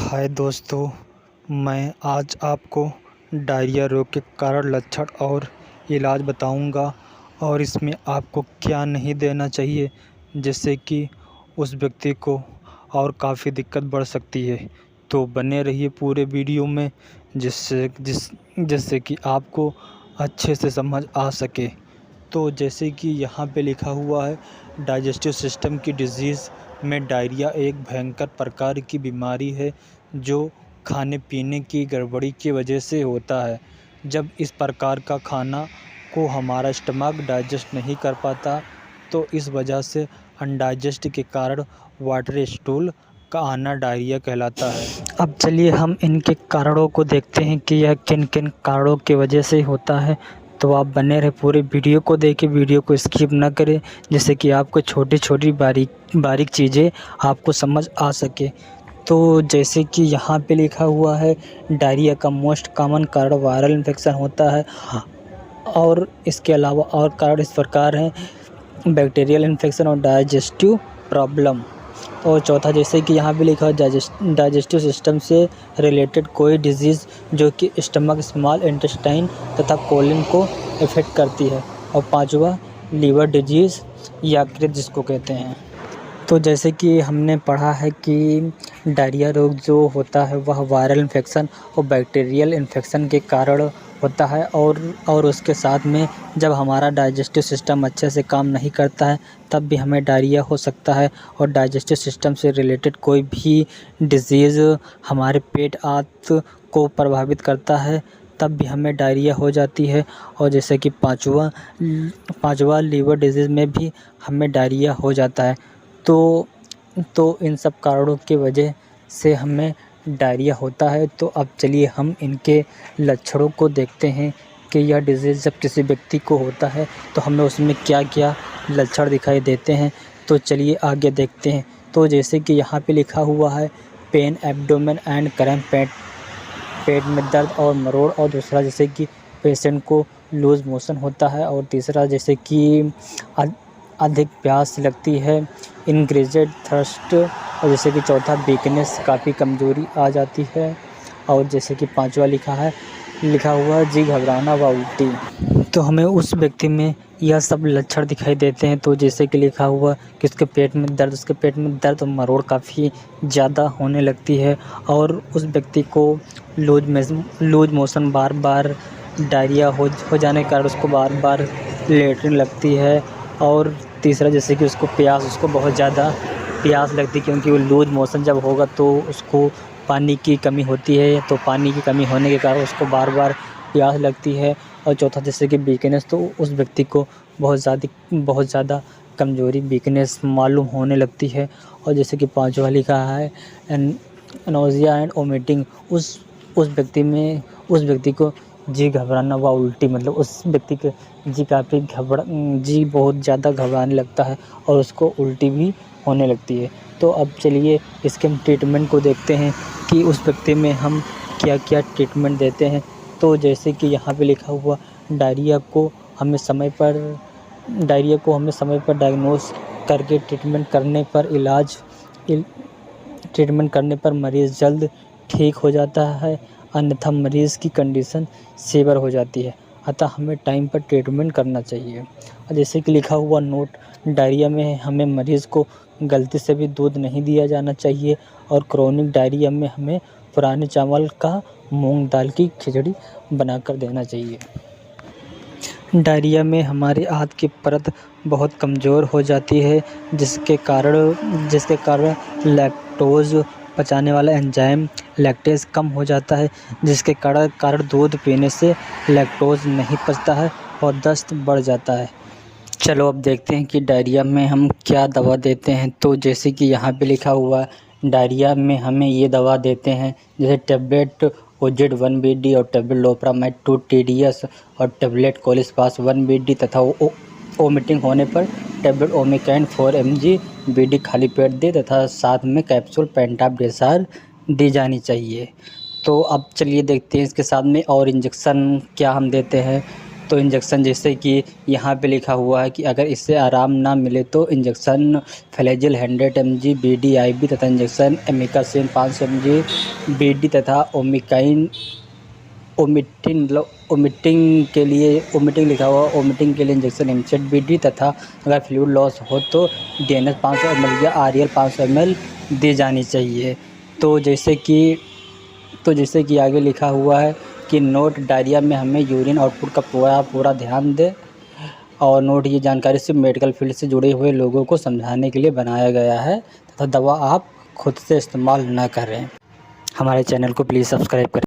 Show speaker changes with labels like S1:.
S1: हाय दोस्तों, मैं आज आपको डायरिया रोग के कारण, लक्षण और इलाज बताऊंगा और इसमें आपको क्या नहीं देना चाहिए जिससे कि उस व्यक्ति को और काफ़ी दिक्कत बढ़ सकती है। तो बने रहिए पूरे वीडियो में जिससे कि आपको अच्छे से समझ आ सके। तो जैसे कि यहाँ पे लिखा हुआ है, डाइजेस्टिव सिस्टम की डिजीज़ में डायरिया एक भयंकर प्रकार की बीमारी है जो खाने पीने की गड़बड़ी की वजह से होता है। जब इस प्रकार का खाना को हमारा स्टमक डाइजेस्ट नहीं कर पाता तो इस वजह से अनडाइजेस्ट के कारण वाटर स्टूल का आना डायरिया कहलाता है। अब चलिए हम इनके कारणों को देखते हैं कि यह किन किन कारणों की वजह से होता है। तो आप बने रहे पूरे वीडियो को देखें, वीडियो को स्किप ना करें जिससे कि आपको छोटी छोटी बारीक चीज़ें आपको समझ आ सके। तो जैसे कि यहाँ पे लिखा हुआ है, डायरिया का मोस्ट कॉमन कारण वायरल इन्फेक्शन होता है और इसके अलावा और कारण इस प्रकार हैं, बैक्टीरियल इन्फेक्शन और डाइजेस्टिव प्रॉब्लम। और चौथा, जैसे कि यहाँ पे लिखा है, डाइजेस्टिव सिस्टम से रिलेटेड कोई डिजीज़ जो कि स्टमक, स्मॉल इंटेस्टाइन तथा कोलिन को इफ़ेक्ट करती है। और पांचवा, लीवर डिजीज़ या यकृत जिसको कहते हैं। तो जैसे कि हमने पढ़ा है कि डायरिया रोग जो होता है वह वायरल इन्फेक्शन और बैक्टीरियल इन्फेक्शन के कारण होता है और उसके साथ में जब हमारा डाइजेस्टिव सिस्टम अच्छे से काम नहीं करता है तब भी हमें डायरिया हो सकता है। और डाइजेस्टिव सिस्टम से रिलेटेड कोई भी डिजीज़ हमारे पेट आंत को प्रभावित करता है तब भी हमें डायरिया हो जाती है। और जैसे कि पांचवा लीवर डिजीज़ में भी हमें डायरिया हो जाता है। तो इन सब कारणों की वजह से हमें डायरिया होता है। तो अब चलिए हम इनके लक्षणों को देखते हैं कि यह डिजीज़ जब किसी व्यक्ति को होता है तो हमें उसमें क्या क्या लक्षण दिखाई देते हैं। तो चलिए आगे देखते हैं। तो जैसे कि यहाँ पे लिखा हुआ है, पेन, एब्डोमेन एंड क्रैम्प, पेट में दर्द और मरोड़। और दूसरा, जैसे कि पेशेंट को लूज़ मोशन होता है। और तीसरा, जैसे कि अधिक प्यास लगती है, इंक्रीजेड थर्स्ट। और जैसे कि चौथा, वीकनेस, काफ़ी कमज़ोरी आ जाती है। और जैसे कि पांचवा लिखा हुआ जी घबराना व उल्टी। तो हमें उस व्यक्ति में यह सब लक्षण दिखाई देते हैं। तो जैसे कि लिखा हुआ कि उसके पेट में दर्द और मरोड़ काफ़ी ज़्यादा होने लगती है और उस व्यक्ति को लूज मोशन, बार बार डायरिया हो जाने के कारण उसको बार बार लेटरिन लगती है। और तीसरा, जैसे कि उसको बहुत ज़्यादा प्यास लगती है क्योंकि वो लूज मोशन जब होगा तो उसको पानी की कमी होती है, तो पानी की कमी होने के कारण उसको बार बार प्यास लगती है। और चौथा, जैसे कि वीकनेस, तो उस व्यक्ति को बहुत ज़्यादा कमज़ोरी, वीकनेस मालूम होने लगती है। और जैसे कि पांचवा लिखा है, नोज़िया एंड वोमिटिंग, उस व्यक्ति को जी घबराना व उल्टी, मतलब उस व्यक्ति के जी बहुत ज़्यादा घबराने लगता है और उसको उल्टी भी होने लगती है। तो अब चलिए इसके हम ट्रीटमेंट को देखते हैं कि उस व्यक्ति में हम क्या क्या ट्रीटमेंट देते हैं। तो जैसे कि यहाँ पे लिखा हुआ, डायरिया को हमें समय पर डायग्नोस करके ट्रीटमेंट करने पर मरीज़ जल्द ठीक हो जाता है, अन्यथा मरीज़ की कंडीशन सीवियर हो जाती है। अतः हमें टाइम पर ट्रीटमेंट करना चाहिए। और जैसे कि लिखा हुआ नोट, डायरिया में हमें मरीज़ को गलती से भी दूध नहीं दिया जाना चाहिए। और क्रोनिक डायरिया में हमें पुराने चावल का मूंग दाल की खिचड़ी बनाकर देना चाहिए। डायरिया में हमारी आंत की परत बहुत कमज़ोर हो जाती है जिसके कारण लैक्टोज़ पचाने वाला एंजाइम लैक्टेज कम हो जाता है, जिसके कारण दूध पीने से लैक्टोज़ नहीं पचता है और दस्त बढ़ जाता है। चलो अब देखते हैं कि डायरिया में हम क्या दवा देते हैं। तो जैसे कि यहाँ पे लिखा हुआ है, डायरिया में हमें ये दवा देते हैं, जैसे टैबलेट OZ 1 BD और टैबलेट लोप्रामाइड 2 TDS और टैबलेट कोलिस्पास 1 BD तथा वोमिटिंग होने पर टैबलेट ओमिकैन 4 mg BD खाली पेट दे तथा साथ में कैप्सूल पेंटाब्रेसार दी जानी चाहिए। तो अब चलिए देखते हैं इसके साथ में और इंजेक्शन क्या हम देते हैं। तो इंजेक्शन, जैसे कि यहाँ पे लिखा हुआ है कि अगर इससे आराम ना मिले तो injection Flagyl 100 mg BD IV तथा इंजेक्शन एमिकासिन 500 mg
S2: BD तथा ओमिटिंग लिखा हुआ, ओमिटिंग के लिए इंजेक्शन इमसेट BD तथा अगर फ्लूइड लॉस हो तो DNS 500 ml या REL 500 ml दी जानी चाहिए। तो जैसे कि आगे लिखा हुआ है कि नोट डायरिया में हमें यूरिन आउटपुट का पूरा ध्यान दें। और नोट ये जानकारी सिर्फ मेडिकल फील्ड से जुड़े हुए लोगों को समझाने के लिए बनाया गया है तथा दवा आप खुद से इस्तेमाल न करें। हमारे चैनल को प्लीज़ सब्सक्राइब करें।